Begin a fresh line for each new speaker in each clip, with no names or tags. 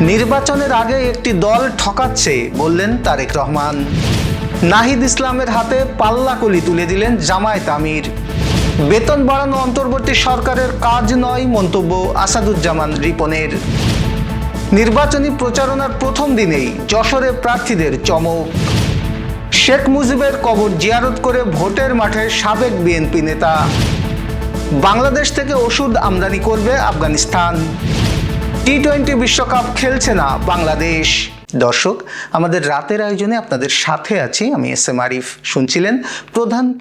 নির্বাচনের আগে একটি দল ঠকাচ্ছে বললেন তারেক রহমান। নাহিদ ইসলামের হাতে পাল্লাকলি তুলে দিলেন জামায়াত আমির। বেতন বাড়ানো অন্তর্বর্তী সরকারের কাজ নয় মন্তব্য আসাদুজ্জামান রিপনের। নির্বাচনী প্রচারণার প্রথম দিনেই যশোরে প্রার্থীদের চমক। শেখ মুজিবের কবর জিয়ারত করে ভোটের মাঠে সাবেক বিএনপি নেতা। বাংলাদেশ থেকে ওষুধ আমদানি করবে আফগানিস্তান। টি-20 বিশ্বকাপ খেলছে না বাংলাদেশ। দর্শক, আমাদের রাতের আয়োজনে আপনাদের সাথে আছি আমি এস.এম. আরিফ। শুনছিলেন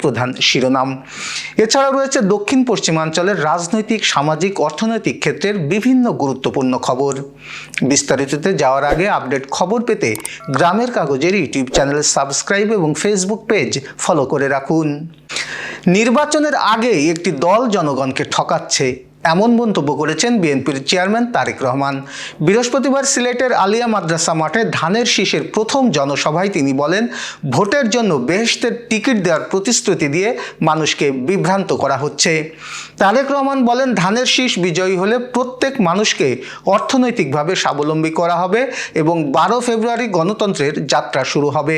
প্রধান শিরোনাম। এছাড়াও রয়েছে দক্ষিণ পশ্চিমাঞ্চলের রাজনৈতিক, সামাজিক, অর্থনৈতিক ক্ষেত্রের বিভিন্ন গুরুত্বপূর্ণ খবর। বিস্তারিততে যাওয়ার আগে আপডেট খবর পেতে গ্রামের কাগজের ইউটিউব চ্যানেল সাবস্ক্রাইব এবং ফেসবুক পেজ ফলো করে রাখুন। নির্বাচনের আগেই একটি দল জনগণকে ঠকাচ্ছে, এমন মন্তব্য করেছেন বিএনপির চেয়ারম্যান তারেক রহমান। বৃহস্পতিবার সিলেটের আলিয়া মাদ্রাসা মাঠে ধানের শীষের প্রথম জনসভায় তিনি বলেন, ভোটের জন্য বেহেশতের টিকিট দেওয়ার প্রতিশ্রুতি দিয়ে মানুষকে বিভ্রান্ত করা হচ্ছে। তারেক রহমান বলেন, ধানের শীষ বিজয়ী হলে প্রত্যেক মানুষকে অর্থনৈতিকভাবে স্বাবলম্বী করা হবে এবং 12 ফেব্রুয়ারি গণতন্ত্রের যাত্রা শুরু হবে।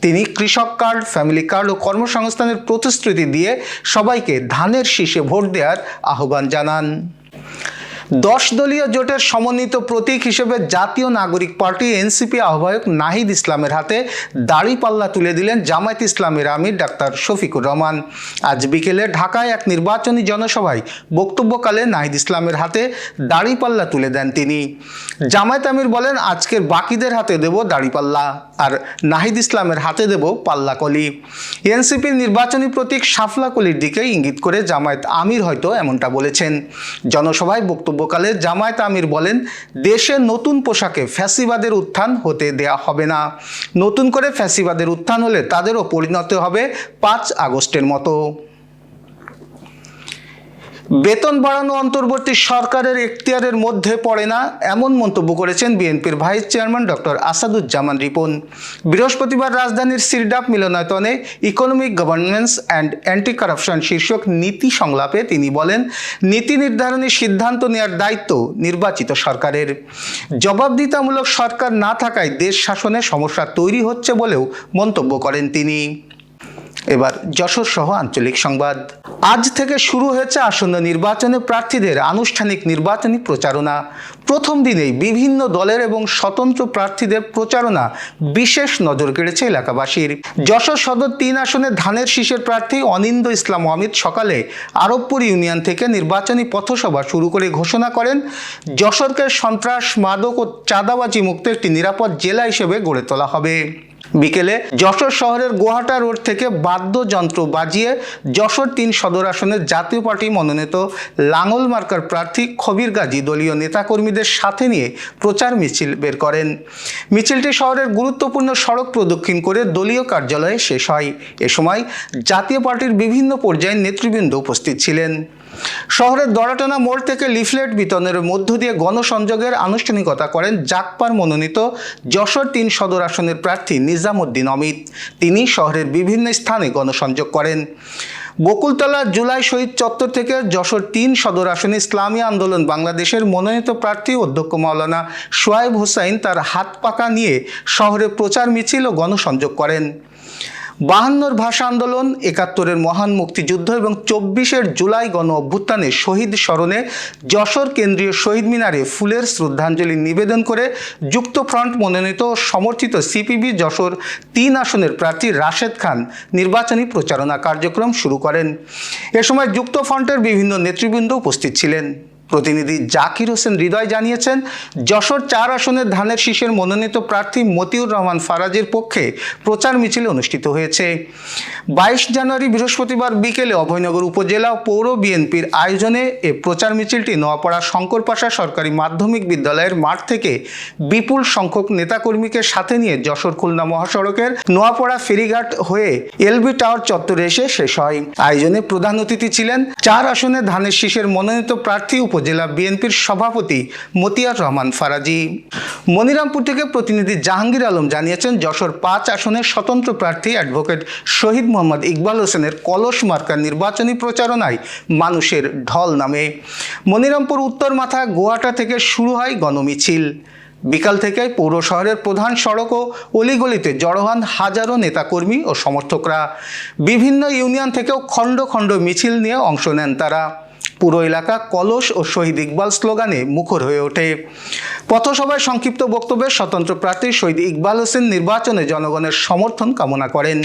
তিনি কৃষক কার্ড, ফ্যামিলি কার্ড ও কর্মসংস্থানের প্রতিশ্রুতি দিয়ে সবাইকে ধানের শীষে ভোট দেওয়ার আহ্বান জানান। 10 দলীয় জোটের সমন্বিত প্রতীক হিসেবে জাতীয় নাগরিক পার্টি এনসিপি আহ্বায়ক নাহিদ ইসলামের হাতে দাড়িপাল্লা তুলে দিলেন জামায়াত ইসলামের আমির ডাক্তার শফিকুর রহমান। আজ বিকেলে ঢাকায় এক নির্বাচনী জনসভায় বক্তব্যকালে নাহিদ ইসলামের হাতে দাড়িপাল্লা তুলে দেন তিনি। জামায়াত আমির বলেন, আজকের বাকিদের হাতে দেব দাড়িপাল্লা আর নাহিদ ইসলামের হাতে দেব পাল্লাকলি। এনসিপির নির্বাচনী প্রতীক শাফলাকলির দিকে ইঙ্গিত করে জামায়াত আমির হয়তো এমনটা বলেছেন। জনসভায় বক্তব্যকালে জামায়াত আমির বলেন, দেশে নতুন পোশাকে ফ্যাসিবাদের উত্থান হতে দেয়া হবে না। নতুন করে ফ্যাসিবাদের উত্থান হলে তাদেরও পরিণত হবে 5 আগস্টের মতো। বেতন বাড়ানো অন্তর্বর্তী সরকারের এখতিয়ারের মধ্যে পড়ে না, এমন মন্তব্য করেছেন বিএনপির vice chairman doctor Asaduzzaman Ripon. বৃহস্পতিবার রাজধানীর সিরডাপ মিলনায়তনে economic governance and anti corruption শীর্ষক নীতি সংলাপে তিনি বলেন, নীতি নির্ধারণী সিদ্ধান্ত নেওয়ার দায়িত্ব নির্বাচিত সরকারের। জবাবদিহিতামূলক সরকার না থাকায় দেশ শাসনে সমস্যা তৈরি হচ্ছে বলেও মন্তব্য করেন তিনি। এবার যশোর সহ আঞ্চলিক সংবাদ। আজ থেকে শুরু হয়েছে আসন্ন নির্বাচনে প্রার্থীদের আনুষ্ঠানিক নির্বাচনী প্রচারণা। প্রথম দিনেই বিভিন্ন দলের এবং স্বতন্ত্র প্রার্থীদের প্রচারণা বিশেষ নজর কেড়েছে এলাকাবাসীর। যশোর সদর 3 আসনে ধানের শীষের প্রার্থী অনিন্দ ইসলাম অমিত সকালে আরবপুর ইউনিয়ন থেকে নির্বাচনী পথসভা শুরু করে ঘোষণা করেন, যশোরকে সন্ত্রাস, মাদক ও চাঁদাবাজি মুক্ত একটি নিরাপদ জেলা হিসেবে গড়ে তোলা হবে। বিকেলে যশোর শহরের গোহাটা রোড থেকে বাদ্যযন্ত্র বাজিয়ে যশোর 3 সদর আসনের জাতীয় পার্টি মনোনীত লাঙল মার্কার প্রার্থী খবির গাজী দলীয় নেতাকর্মীদের সাথে নিয়ে প্রচার মিছিল বের করেন। মিছিলটি শহরের গুরুত্বপূর্ণ সড়ক প্রদক্ষিণ করে দলীয় কার্যালয়ে শেষ হয়। এ সময় জাতীয় পার্টির বিভিন্ন পর্যায়ের নেতৃবৃন্দ উপস্থিত ছিলেন। শহরের দড়াটানা মোড় থেকে লিফলেট বিতরণের মধ্য দিয়ে গণসংযোগের আনুষ্ঠানিকতা করেন জাকপার মনোনীত যশোর 3 সদর আসনের প্রার্থী নিজামুদ্দিন অমিত। তিনি শহরের বিভিন্ন স্থানে গণসংযোগ করেন। বকুলতলা জুলাই শহীদ চত্বর থেকে যশোর 3 সদর আসনে ইসলামী আন্দোলন বাংলাদেশের মনোনীত প্রার্থী অধ্যক্ষ মাওলানা সোয়াইব হোসাইন তার হাত পাকা নিয়ে শহরে প্রচার মিছিল ও গণসংযোগ করেন। 52 ভাষা আন্দোলন, 71-এর মহান মুক্তিযুদ্ধ এবং 24-এর জুলাই গণ অভ্যুত্থানে শহীদ স্মরণে যশোর কেন্দ্রীয় শহীদ মিনারে ফুলের শ্রদ্ধাঞ্জলি নিবেদন করে যুক্তফ্রন্ট মনোনীত সমর্থিত সিপিবি যশোর 3 আসনের প্রার্থী রাশেদ খান নির্বাচনী প্রচারণা কার্যক্রম শুরু করেন। এ সময় যুক্তফ্রন্টের বিভিন্ন নেতৃবৃন্দ উপস্থিত ছিলেন। প্রতিনিধি জাকির হোসেন হৃদয় জানিয়েছেন, যশোর 4 আসনের ধানের শীষের মনোনীত প্রার্থী মতিউর রহমান ফারাজের পক্ষে প্রচার মিছিল অনুষ্ঠিত হয়েছে। 22 জানুয়ারি বৃহস্পতিবার বিকেলে অভয়নগর উপজেলা পৌর বিএনপির আয়োজনে এ প্রচার মিছিলটি নোয়াপাড়া শঙ্করপাশা সরকারি মাধ্যমিক বিদ্যালয়ের মাঠ থেকে বিপুল সংখ্যক নেতাকর্মীকে সাথে নিয়ে যশোর খুলনা মহাসড়কের নোয়াপাড়া ফেরিঘাট হয়ে এলবি টাওয়ার চত্বরে এসে শেষ হয়। আয়োজনে প্রধান অতিথি ছিলেন 4 আসনে ধানের শীষের মনোনীত প্রার্থী উপজেলা বিএনপির সভাপতি মতিয়ার রহমান ফারাজি। মনিরামপুর থেকে প্রতিনিধি জাহাঙ্গীর আলম জানিয়েছেন, যশোর 5 আসনের স্বতন্ত্র প্রার্থী অ্যাডভোকেট শহীদ মোহাম্মদ ইকবাল হোসেনের কলস মার্কার নির্বাচনী প্রচারণায় মানুষের ঢল নামে। মনিরামপুর উত্তর মাথা গোহাটা থেকে শুরু হয় গণমিছিল। বিকাল থেকে পৌর শহরের প্রধান সড়ক ও অলিগলিতে জড়ো হন হাজারো নেতাকর্মী ও সমর্থকরা। বিভিন্ন ইউনিয়ন থেকেও খণ্ড খণ্ড মিছিল নিয়ে অংশ নেন তারা। পুরো এলাকা কলস ও শহীদ ইকবাল স্লোগানে মুখর হয়ে ওঠে। পথসভায় সংক্ষিপ্ত বক্তব্যে স্বতন্ত্র প্রার্থী শহীদ ইকবাল হোসেন নির্বাচনে জনগণের সমর্থন কামনা করেন।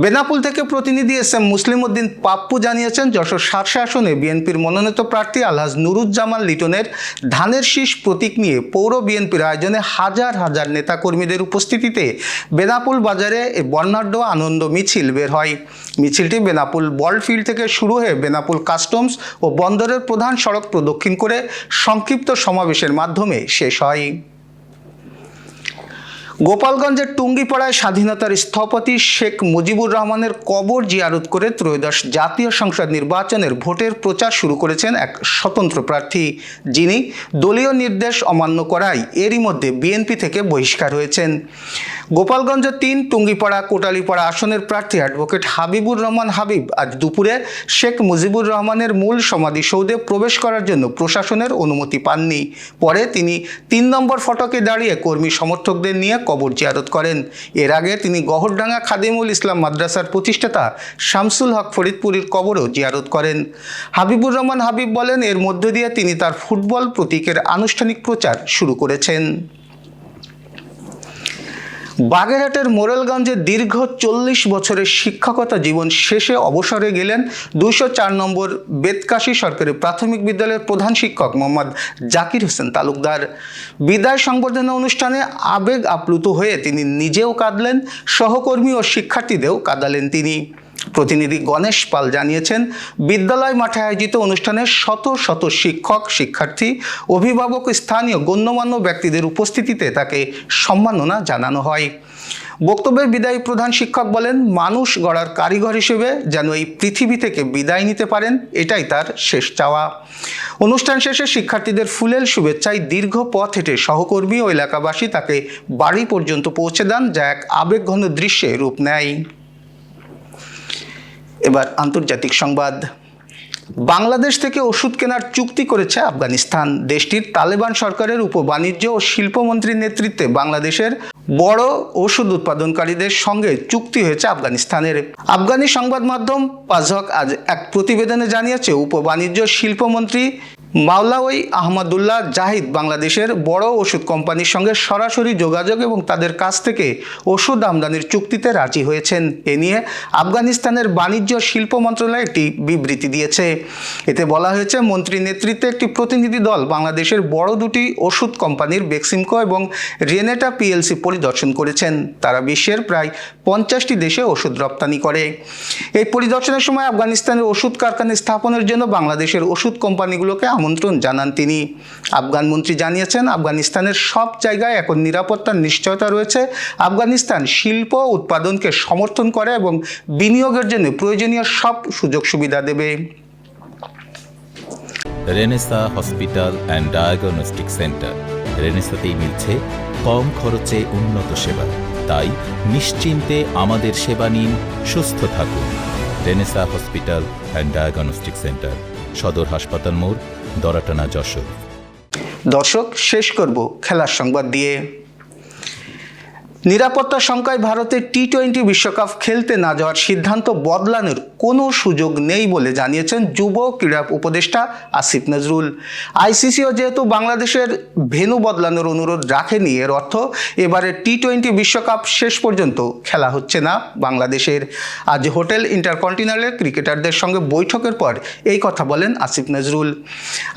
বেনাপোল থেকে প্রতিনিধি এস.এম. মুসলিম উদ্দিন পাপ্পু জানিয়েছেন, যশোর ৭ আসনে বিএনপির মনোনীত প্রার্থী আলহাজ নুরুজ্জামান লিটনের ধানের শীষ প্রতীক নিয়ে পৌর বিএনপির আয়োজনে হাজার হাজার নেতাকর্মীদের উপস্থিতিতে বেনাপোল বাজারে বর্ণাঢ্য আনন্দ মিছিল বের হয়। মিছিলটি বেনাপোল বলফিল্ড থেকে শুরু হয়ে বেনাপোল কাস্টমস ও বন্দরের প্রধান সড়ক প্রদক্ষিণ করে সংক্ষিপ্ত সমাবেশের মাধ্যমে শেষ হয়। গোপালগঞ্জের টুঙ্গিপাড়ায় স্বাধীনতার স্থপতি শেখ মুজিবুর রহমানের কবর জিয়ারত করে ত্রয়োদশ জাতীয় সংসদ নির্বাচনের ভোটের প্রচার শুরু করেছেন এক স্বতন্ত্র প্রার্থী, যিনি দলীয় নির্দেশ অমান্য করায় এরই মধ্যে বিএনপি থেকে বহিষ্কার হয়েছেন। গোপালগঞ্জ ৩ টুঙ্গিপাড়া কোটালীপাড়া আসনের প্রার্থী অ্যাডভোকেট হাবিবুর রহমান হাবিব আজ দুপুরে শেখ মুজিবুর রহমানের মূল সমাধিসৌধে প্রবেশ করার জন্য প্রশাসনের অনুমতি পাননি। পরে তিনি ৩ নম্বর ফটকে দাঁড়িয়ে কর্মী সমর্থকদের নিয়ে কবর জিয়ারত করেন। এর আগে তিনি গহরডাঙ্গা খাদিমুল ইসলাম মাদ্রাসার প্রতিষ্ঠাতা শামসুল হক ফরিদপুরের কবরও জিয়ারত করেন। হাবিবুর রহমান হাবিব বলেন, এর মধ্য দিয়ে তিনি তার ফুটবল প্রতীকের আনুষ্ঠানিক প্রচার শুরু করেছেন। বাগেরহাটের মোরেলগঞ্জে দীর্ঘ ৪০ বছরের শিক্ষকতা জীবন শেষে অবসরে গেলেন ২০৪ নম্বর বেতকাশী সরকারি প্রাথমিক বিদ্যালয়ের প্রধান শিক্ষক মোহাম্মদ জাকির হোসেন তালুকদার। বিদায় সংবর্ধনা অনুষ্ঠানে আবেগ আপ্লুত হয়ে তিনি নিজেও কাঁদলেন, সহকর্মী ও শিক্ষার্থীদেরও কাঁদালেন তিনি। প্রতিনিধি গণেশ পাল জানিয়েছেন, বিদ্যালয় মাঠে আয়োজিত অনুষ্ঠানে শত শত শিক্ষক, শিক্ষার্থী, অভিভাবক, স্থানীয় গণ্যমান্য ব্যক্তিদের উপস্থিতিতে তাকে সম্মাননা জানানো হয়। বক্তব্যে বিদায়ী প্রধান শিক্ষক বলেন, মানুষ গড়ার কারিগর হিসেবে যেন এই পৃথিবী থেকে বিদায় নিতে পারেন, এটাই তার শেষ চাওয়া। অনুষ্ঠান শেষে শিক্ষার্থীদের ফুলেল শুভেচ্ছায় দীর্ঘ পথ হেঁটে সহকর্মী ও এলাকাবাসী তাকে বাড়ি পর্যন্ত পৌঁছে দেন, যা এক আবেগঘন দৃশ্যে রূপ নেয়। এবার আন্তর্জাতিক সংবাদ। বাংলাদেশ থেকে ওষুধ কেনার চুক্তি করেছে আফগানিস্তান। দেশটির তালেবান সরকারের উপবাণিজ্য ও শিল্পমন্ত্রীর নেতৃত্বে বাংলাদেশের বড় ওষুধ উৎপাদনকারীদের সঙ্গে চুক্তি হয়েছে আফগানিস্তানের। আফগানি সংবাদ মাধ্যম পাজহক আজ এক প্রতিবেদনে জানিয়েছে, উপবাণিজ্য শিল্পমন্ত্রী মাওলাওই আহমদুল্লাহ জাহিদ বাংলাদেশের বড় ওষুধ কোম্পানির সঙ্গে সরাসরি যোগাযোগ এবং তাদের কাছ থেকে ওষুধ আমদানির চুক্তিতে রাজি হয়েছেন। এ নিয়ে আফগানিস্তানের বাণিজ্য শিল্প মন্ত্রণালয় একটি বিবৃতি দিয়েছে। এতে বলা হয়েছে, মন্ত্রীর নেতৃত্বে একটি প্রতিনিধি দল বাংলাদেশের বড় দুটি ওষুধ কোম্পানির বেক্সিমকো এবং রেনেটা পিএলসি পরিদর্শন করেছেন। তারা বিশ্বের প্রায় 50টি দেশে ওষুধ রপ্তানি করে। এই পরিদর্শনের সময় আফগানিস্তানের ওষুধ কারখানা স্থাপনের জন্য বাংলাদেশের ওষুধ কোম্পানিগুলোকে আমন্ত্রণ জানান তিনি। আফগান মন্ত্রী জানিয়েছেন, আফগানিস্তানের সব জায়গায় এখন নিরাপত্তার নিশ্চয়তা রয়েছে। আফগানিস্তান শিল্প উৎপাদনকে সমর্থন করে এবং বিনিয়োগের জন্য প্রয়োজনীয় সব সুযোগ সুবিধা দেবে।
Renaissance hospital and diagnostic centre. রেনেসাতেই মিলছে কম খরচে উন্নত সেবা, তাই নিশ্চিন্তে আমাদের সেবা নিন, সুস্থ থাকুন। Renaissance hospital and diagnostic centre, সদর হাসপাতাল মোড়, দরাটানা, যশোর।
দর্শক, শেষ করব খেলার সংবাদ দিয়ে। নিরাপত্তা শঙ্কায় ভারতের টি-20 বিশ্বকাপ খেলতে না যাওয়ার সিদ্ধান্ত বদলানোর কোনো সুযোগ নেই বলে জানিয়েছেন যুব ক্রীড়া উপদেষ্টা আসিফ নজরুল। আইসিসিও যেহেতু বাংলাদেশের ভেন্যু বদলানোর অনুরোধ রাখেনি, এর অর্থ এবারে টি-20 বিশ্বকাপ শেষ পর্যন্ত খেলা হচ্ছে না বাংলাদেশের। আজ হোটেল ইন্টারকন্টিনেন্টালের ক্রিকেটারদের সঙ্গে বৈঠকের পর এই কথা বলেন আসিফ নজরুল।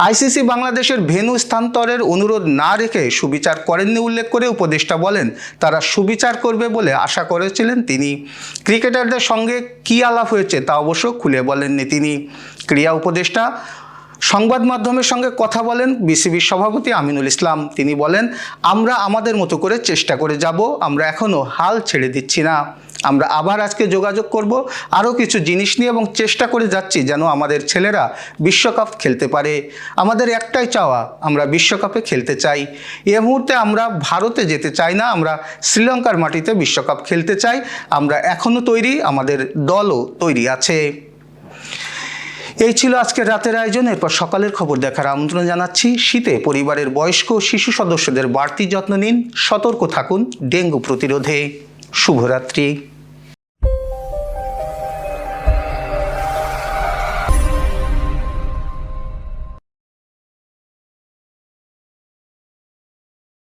আইসিসি বাংলাদেশের ভেন্যু স্থানান্তরের অনুরোধ না রেখে সুবিচার করেননি উল্লেখ করে উপদেষ্টা বলেন, তারা সুবিচার করবে বলে আশা করেছিলেন তিনি। ক্রিকেটারদের সঙ্গে কী আলাপ হয়েছে তা অবশ্য খুলে বলেননি তিনি। ক্রীড়া উপদেষ্টা সংবাদ মাধ্যমের সঙ্গে কথা বলেন বিসিবির সভাপতি আমিনুল ইসলাম। তিনি বলেন, আমরা আমাদের মতো করে চেষ্টা করে যাব, আমরা এখনও হাল ছেড়ে দিচ্ছি না। আমরা আবার আজকে যোগাযোগ করব আরও কিছু জিনিস নিয়ে এবং চেষ্টা করে যাচ্ছি যেন আমাদের ছেলেরা বিশ্বকাপ খেলতে পারে। আমাদের একটাই চাওয়া, আমরা বিশ্বকাপে খেলতে চাই। এ মুহূর্তে আমরা ভারতে যেতে চাই না, আমরা শ্রীলঙ্কার মাটিতে বিশ্বকাপ খেলতে চাই। আমরা এখনও তৈরি, আমাদের দলও তৈরি আছে। এই ছিল আজকের রাতের আয়োজন। এরপর সকালের খবর দেখার আমন্ত্রণ জানাচ্ছি। শীতে পরিবারের বয়স্ক ও শিশু সদস্যদের বাড়তি যত্ন নিন, সতর্ক থাকুন ডেঙ্গু প্রতিরোধে। শুভরাত্রি।